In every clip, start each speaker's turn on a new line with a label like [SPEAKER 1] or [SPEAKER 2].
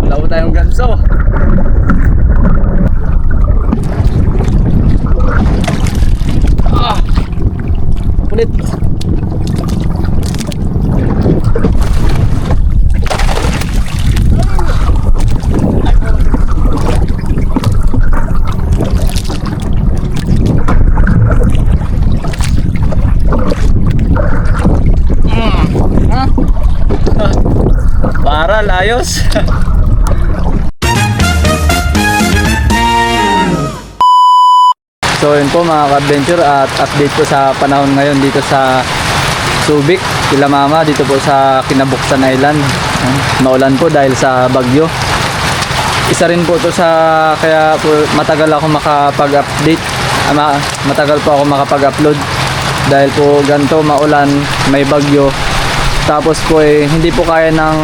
[SPEAKER 1] Wala po tayong ganso. Kulit. Para layos. So yun po mga ka-adventure, at update po sa panahon ngayon dito sa Subic, Sila Mama, dito po sa Kinabuksan Island. Maulan po dahil sa bagyo. Isa rin po to sa kaya po matagal ako makapag-update, matagal po ako makapag-upload dahil po ganito maulan, may bagyo. Tapos po hindi po kaya ng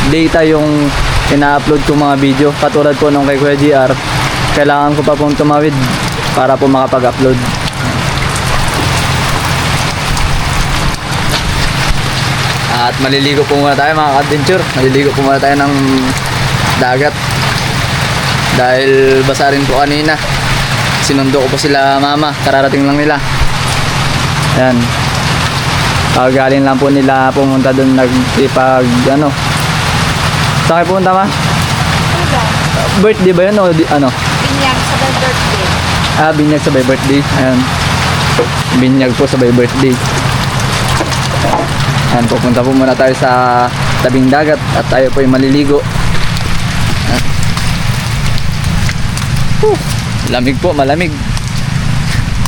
[SPEAKER 1] data yung ina-upload kong mga video. Katulad po nung kay Kuya GR, kailangan ko pa pong tumawid para po makapag-upload. At maliligo po muna tayo mga ka-adventure. Maliligo po muna tayo ng dagat dahil basa rin po kanina. Sinundo ko po sila mama, kararating lang nila. Ayan, galing lang po nila pumunta doon, nagpipag ano. Saan kayo pumunta ma? Birthday ba yun o ano?
[SPEAKER 2] Binyag sa my birthday.
[SPEAKER 1] Binyag sa my birthday. Ayan, binyag po sa my birthday. Ayan, pupunta po muna tayo sa tabing dagat at tayo po ay maliligo. Lamig po, malamig.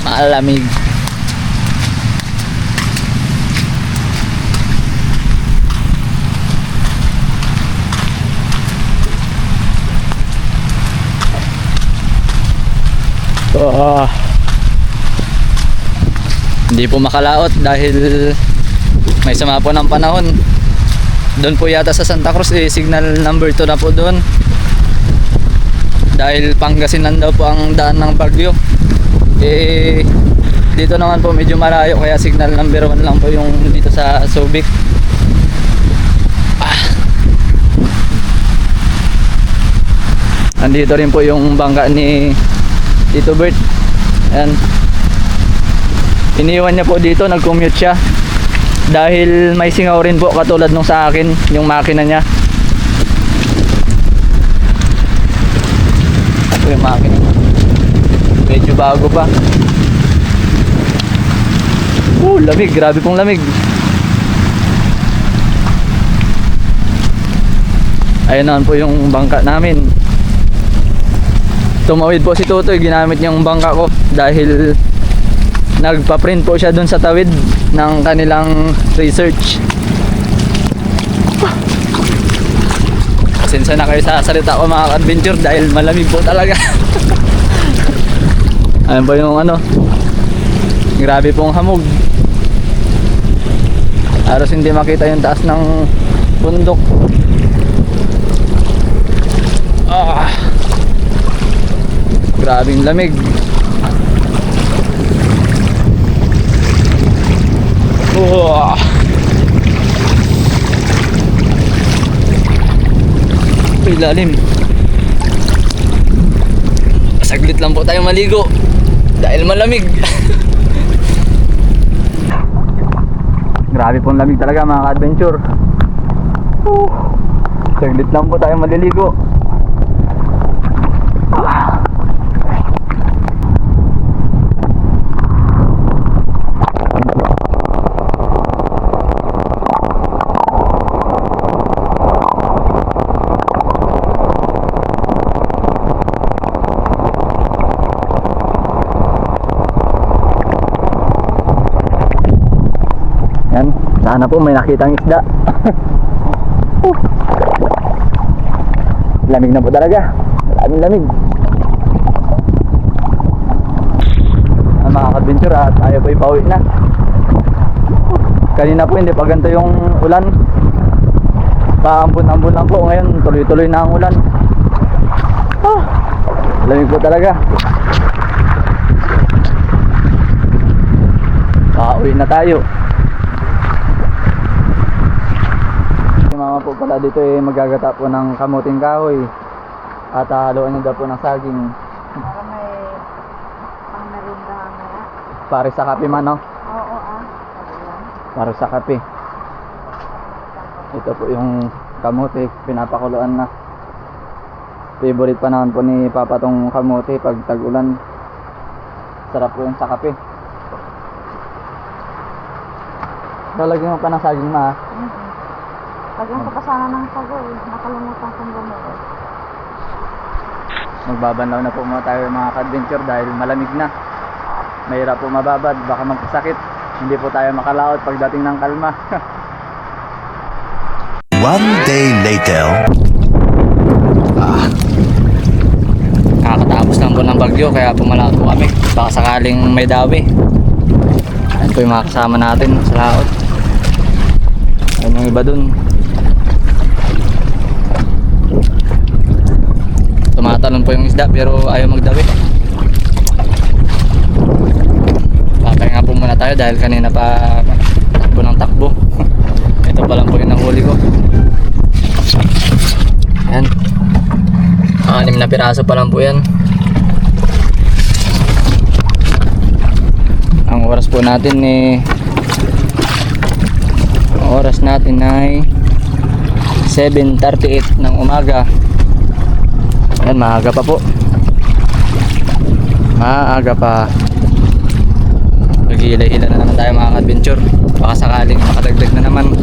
[SPEAKER 1] Malamig. Hindi po makalaot dahil may sama po ng panahon. Doon po yata sa Santa Cruz signal number 2 na po doon dahil Pangasinan daw po ang daan ng bagyo. Dito naman po medyo malayo kaya signal number 1 lang po yung dito sa Subic. Andito rin po yung bangka ni Tito Bert. Ayan, iniwan niya po dito, nag-commute siya dahil may singaw rin po katulad nung sa akin yung makina niya. Ito yung makina, medyo bago pa. Lamig, grabe pong lamig. Ayun naman po yung bangka namin. Tumawid po si Tutoy, ginamit niya yung bangka ko dahil nagpa-print po siya dun sa tawid ng kanilang research. Pasensya na kayo sa salita ko mga adventure dahil malamig po talaga. Ayun po yung ano, grabe pong hamog. Halos hindi makita yung taas ng bundok. Grabing lamig. Ilalim. Saglit lang po tayo maligo dahil malamig. Grabe pong lamig talaga mga ka-adventure. Saglit lang po tayo maliligo. Yan, sana po may nakitang isda. Lamig na po talaga. Maraming lamig. Mga ka-adventure, at tayo po ipauwi na. Kanina po hindi pa ganito yung ulan. Paambon-ambon lang po. Ngayon tuloy-tuloy na ang ulan. Lamig po talaga. Pauwi na tayo. po pala dito ay magagata po ng kamuting kahoy at haluan niyo daw po ng saging
[SPEAKER 2] Para may pang-merinda mamaya.
[SPEAKER 1] para sa kape man, no?
[SPEAKER 2] Oo, sabi yan.
[SPEAKER 1] Para sa kape. Ito po yung kamote, pinapakuluan na. Favorite pa naman po ni Papa tong kamote pag tag-ulan. Sarap po yung sa kape. Lalagyan mo pa ng saging, ma.
[SPEAKER 2] Lagyan ko pa sana ng sago eh. Nakalimutan kong bumili.
[SPEAKER 1] Magbabanlaw na po muna tayo mga ka-adventure dahil malamig na. Mahirap po mababad, baka magkasakit. Hindi po tayo makalaot pagdating ng kalma.
[SPEAKER 3] One day later.
[SPEAKER 1] Kakatapos lang po ng bagyo kaya pumalaot po kami. Baka sakaling may dawi. Ayan po yung mga kasama natin sa laot. Ayan yung iba dun. Tumatalon po yung isda pero ayaw magdawi. Papahinga po muna tayo dahil kanina pa takbo ng takbo. Ito pa lang po yung nahuli ko. Ayan. 6 na piraso pa lang po yan. Ang oras po natin ay 7:38 ng umaga. Ayan, maaga pa po. Maaga pa. Maghihila-hila na naman tayo mga adventure. Baka sakaling makadagdag na naman.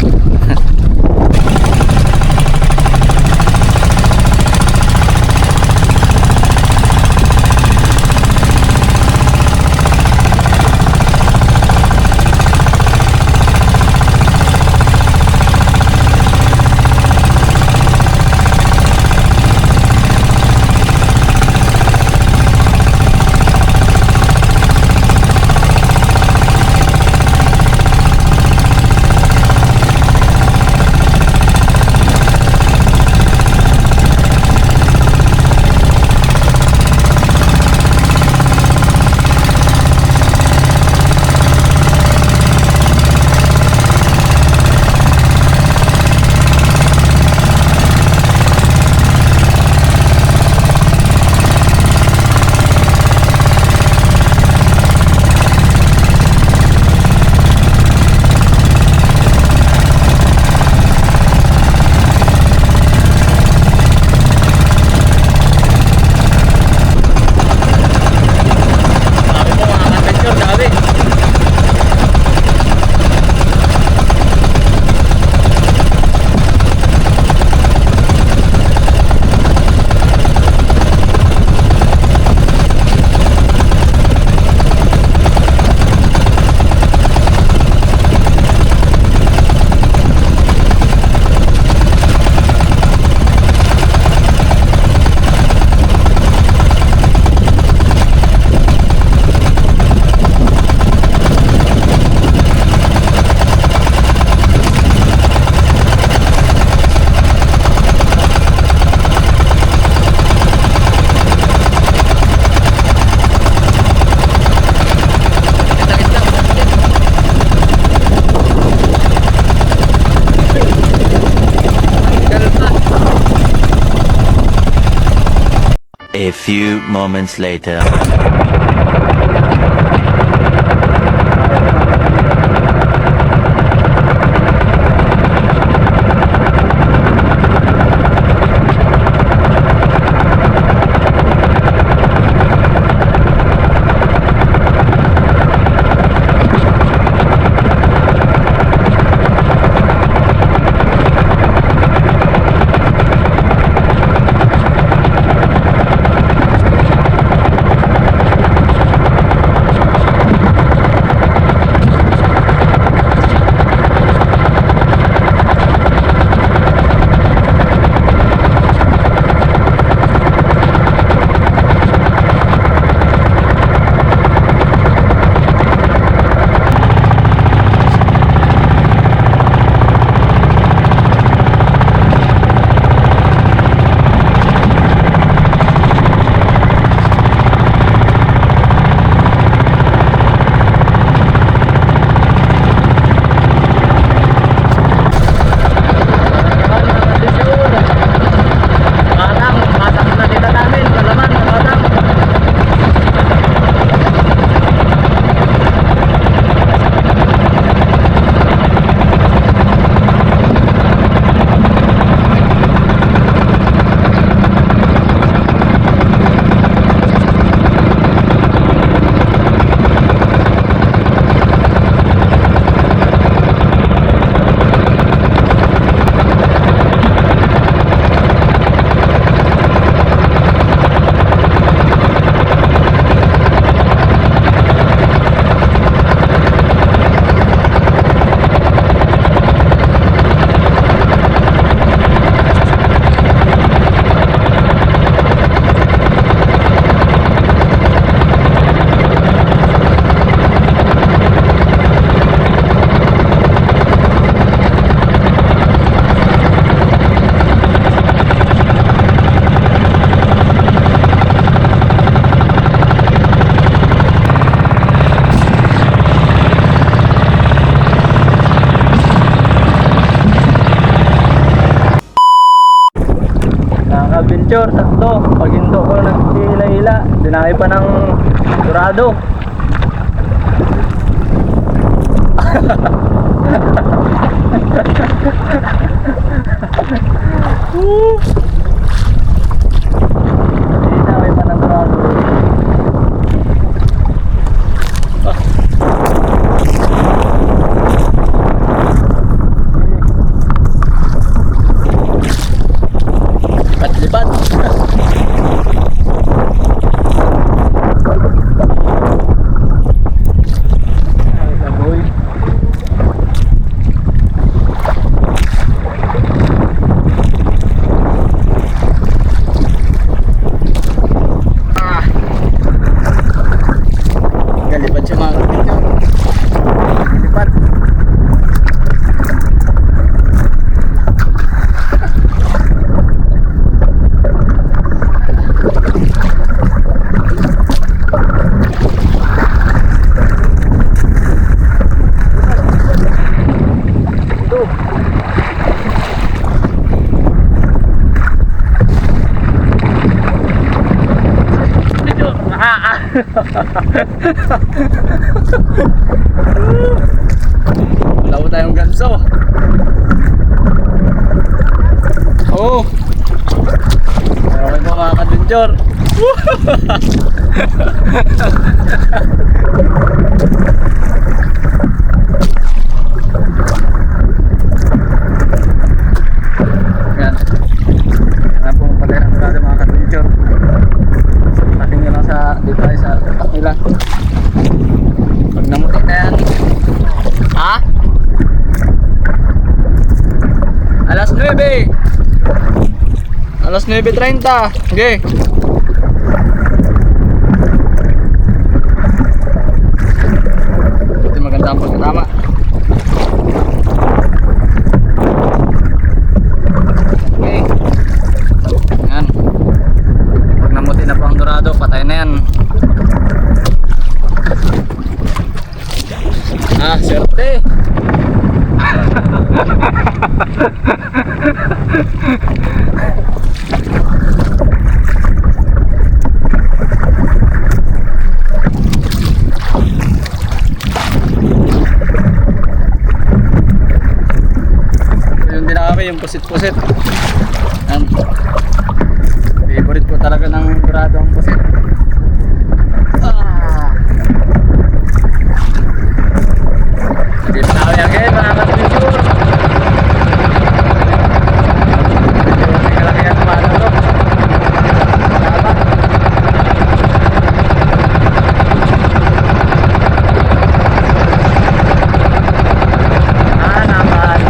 [SPEAKER 3] A few moments later.
[SPEAKER 1] adventure, sakto. Pag hindi ko naghihila-hila, dinahi pa ng Dorado. Dinahi pa ng Dorado. Lipat-lipat. Ay, kaboy. Galipad siya mga kapityo. Lipat. Wala po tayong ganso. Oo. Okay po mga kadunjor. Yan. Yan po pala yung natin mga kadunjor. Akin nyo lang sa dito tayo sa kanila. Pag namuti na yan. Ha? Alas 9. Alas 9:30. Okay. Ito maganda ang pagkatama. Okay. Yan. Pag namuti na po ang Dorado, patay na yan. Ah, swerte. Yung dinami, yung pusit-pusit. Yan. Favorite po talaga ng Dorado ang pusit. Dito na kami again, mga kapityo. Medyo laki ang kumano to. Naman.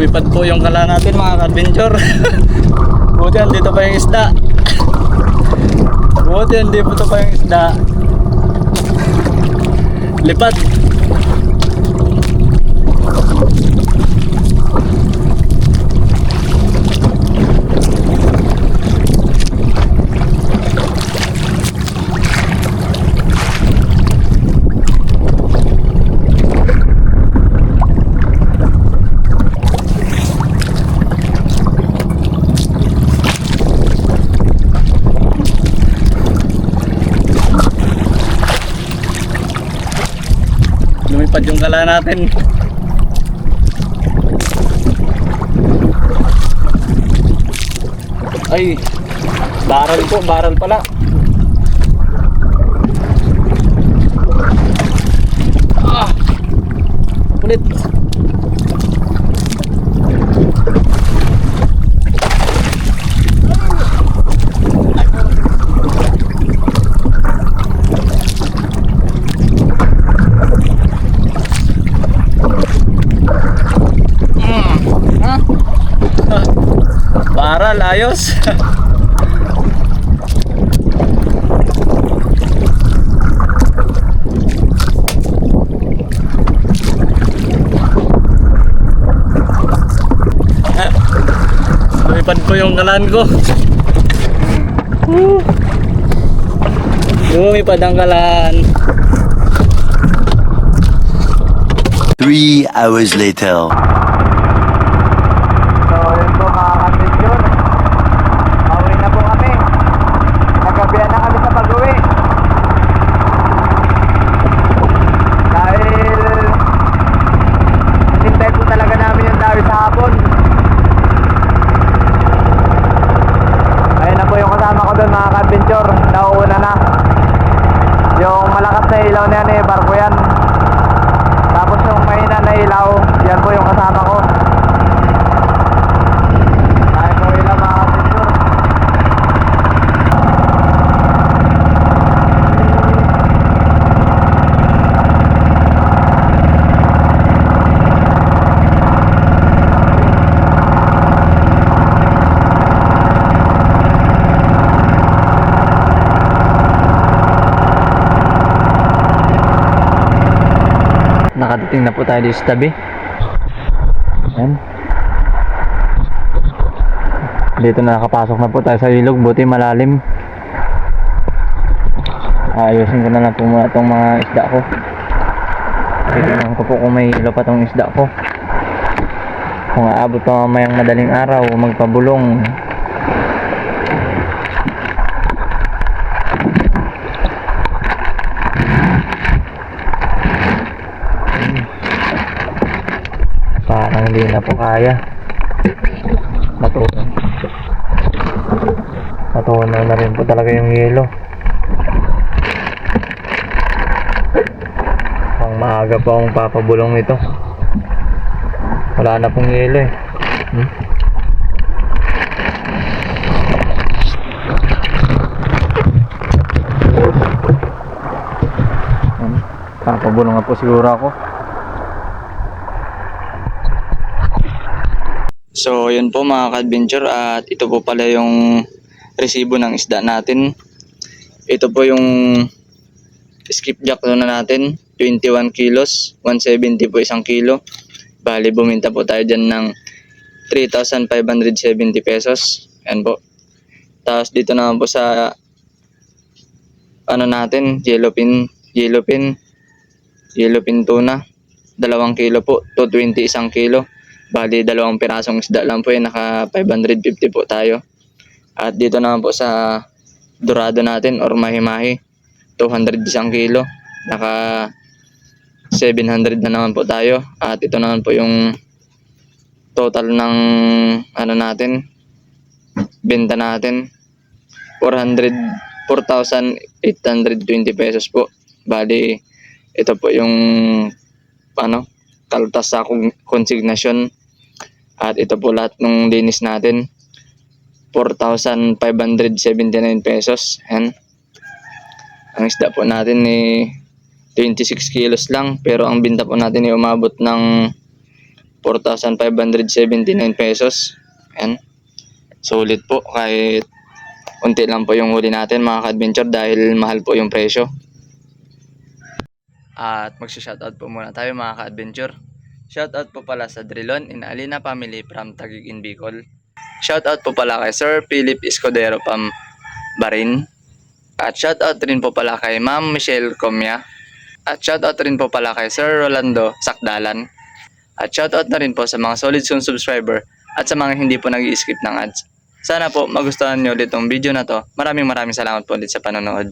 [SPEAKER 1] Lumipad po yung kala natin mga ka-adventure. Buti andito pa yung isda. Buti andito pa yung isda. Lipad. Lumipad yung kala natin. Ay, baral po, baral pala. Ah, kulit. Baral, ayos. Lumipad po yung kalan ko. Lumipad ang kalan.
[SPEAKER 3] 3 hours later.
[SPEAKER 1] So, yun po mga ka-adventure. Pauwi na po kami. Nagabihan na kami sa pag-uwi. Dahil hintay po talaga namin yung dawi sa hapon. Ayun na po yung kasama ko doon mga ka-adventure. Nauuna na. Yung malakas na ilaw na yan barko yan. Tapos yung mahina na ilaw, yan po yung kasama ko. Nakadating na po tayo dito sa tabi. Ayan. Dito na nakapasok na po tayo sa ilog. Buti malalim. Ayusin ko na lang po muna itong mga isda ko. Tignan ko po kung may ilo pa itong isda ko. Kung aabot pa mamayang madaling araw, magpabulong. Parang hindi na po kaya. Matunaw na rin po talaga yung yelo. Ang maaga pa akong papabulong ito. Wala na pong yelo eh. Papabulong na po siguro ako. So yun po mga ka-adventure, at ito po pala yung resibo ng isda natin. Ito po yung skipjack na natin, 21 kilos, 170 po isang kilo. Bali buminta po tayo dyan ng 3,570 pesos. Yan po. Tapos dito naman po sa ano natin, yellowfin tuna, 2 kilo po, 220 isang kilo. Bali 2 pirasong isda lang po yun, naka 550 po tayo. At dito naman po sa dorado natin or mahi-mahi, 200 isang kilo, naka 700 na naman po tayo. At ito naman po yung total ng ano natin, benta natin, 4,820 pesos po. Bali ito po yung ano, kaltas sa konsignasyon. At ito po lahat ng linis natin, 4,579 pesos. Yan. Ang isda po natin ni 26 kilos lang, pero ang binta po natin ay umabot ng 4,579 pesos. Ayan. Sulit po kahit unti lang po yung huli natin mga ka-adventure dahil mahal po yung presyo. At magsha-shoutout po muna tayo mga ka-adventure. Shoutout po pala sa Drilon in Alina family from Taguig in Bicol. Shoutout po pala kay Sir Philip Escudero from Barin. At shoutout rin po pala kay Ma'am Michelle Comia. At shoutout rin po pala kay Sir Rolando Sakdalan. At shoutout na rin po sa mga solid soon subscriber at sa mga hindi po nag-i-skip ng ads. Sana po magustuhan nyo ulit tong video na to. Maraming salamat po ulit sa panonood.